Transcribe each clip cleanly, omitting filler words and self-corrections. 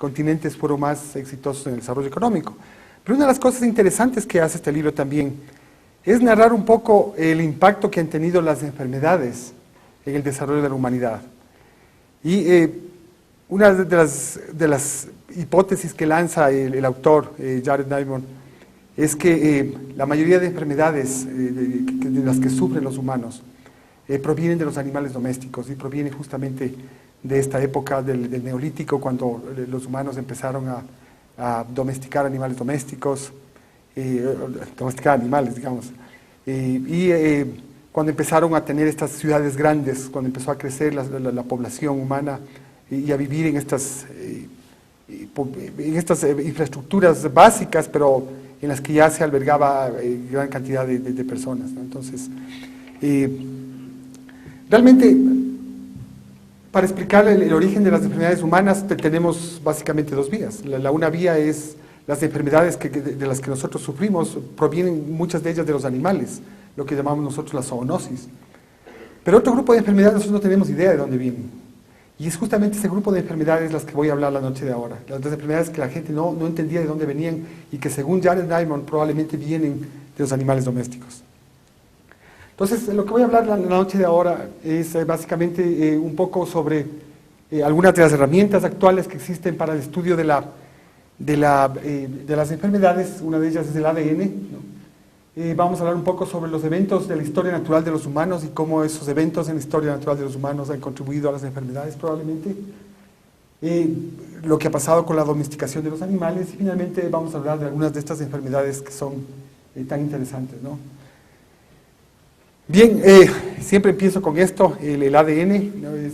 continentes fueron más exitosos en el desarrollo económico. Pero una de las cosas interesantes que hace este libro también es narrar un poco el impacto que han tenido las enfermedades en el desarrollo de la humanidad. Y una de las hipótesis que lanza el autor, Jared Diamond, es que la mayoría de enfermedades de las que sufren los humanos provienen de los animales domésticos y provienen justamente de esta época del Neolítico, cuando los humanos empezaron a domesticar animales domésticos, domesticar animales, digamos, cuando empezaron a tener estas ciudades grandes, cuando empezó a crecer la población humana y a vivir en estas infraestructuras básicas, pero en las que ya se albergaba gran cantidad de personas, ¿no? Entonces, realmente, para explicar el origen de las enfermedades humanas, tenemos básicamente dos vías. Una vía es las enfermedades de las que nosotros sufrimos, provienen muchas de ellas de los animales, lo que llamamos nosotros la zoonosis. Pero otro grupo de enfermedades nosotros no tenemos idea de dónde vienen. Y es justamente ese grupo de enfermedades las que voy a hablar la noche de ahora. Las enfermedades que la gente no entendía de dónde venían y que según Jared Diamond probablemente vienen de los animales domésticos. Entonces, lo que voy a hablar la noche de ahora es básicamente un poco sobre algunas de las herramientas actuales que existen para el estudio de las enfermedades. Una de ellas es el ADN, ¿no? Vamos a hablar un poco sobre los eventos de la historia natural de los humanos y cómo esos eventos en la historia natural de los humanos han contribuido a las enfermedades probablemente. Lo que ha pasado con la domesticación de los animales y finalmente vamos a hablar de algunas de estas enfermedades que son tan interesantes, ¿no? Bien, siempre empiezo con esto, el ADN, ¿no? Es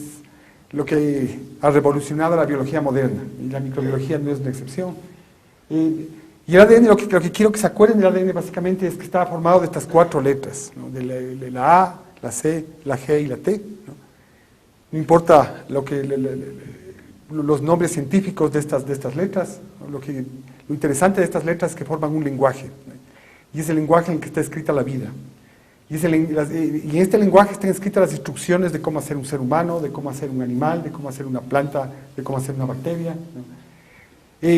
lo que ha revolucionado la biología moderna y la microbiología no es una excepción. Y el ADN, lo que quiero que se acuerden del ADN básicamente es que está formado de estas 4 letras, ¿no? de la A, la C, la G y la T, ¿no? No importa los nombres científicos de estas letras, ¿no? Lo interesante de estas letras es que forman un lenguaje, ¿no? Y es el lenguaje en el que está escrita la vida. Y en este lenguaje están escritas las instrucciones de cómo hacer un ser humano, de cómo hacer un animal, de cómo hacer una planta, de cómo hacer una bacteria, ¿no?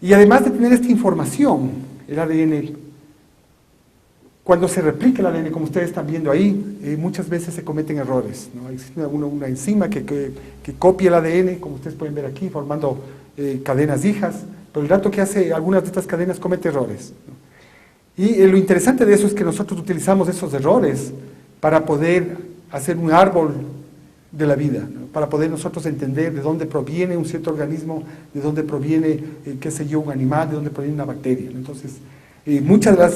Y además de tener esta información, el ADN, cuando se replica el ADN, como ustedes están viendo ahí, muchas veces se cometen errores, ¿no? Existe una enzima que copia el ADN, como ustedes pueden ver aquí, formando cadenas hijas, pero el rato que hace algunas de estas cadenas comete errores, ¿no? Y lo interesante de eso es que nosotros utilizamos esos errores para poder hacer un árbol de la vida, ¿no? Para poder nosotros entender de dónde proviene un cierto organismo, de dónde proviene, qué sé yo, un animal, de dónde proviene una bacteria, ¿no? Entonces, muchas de las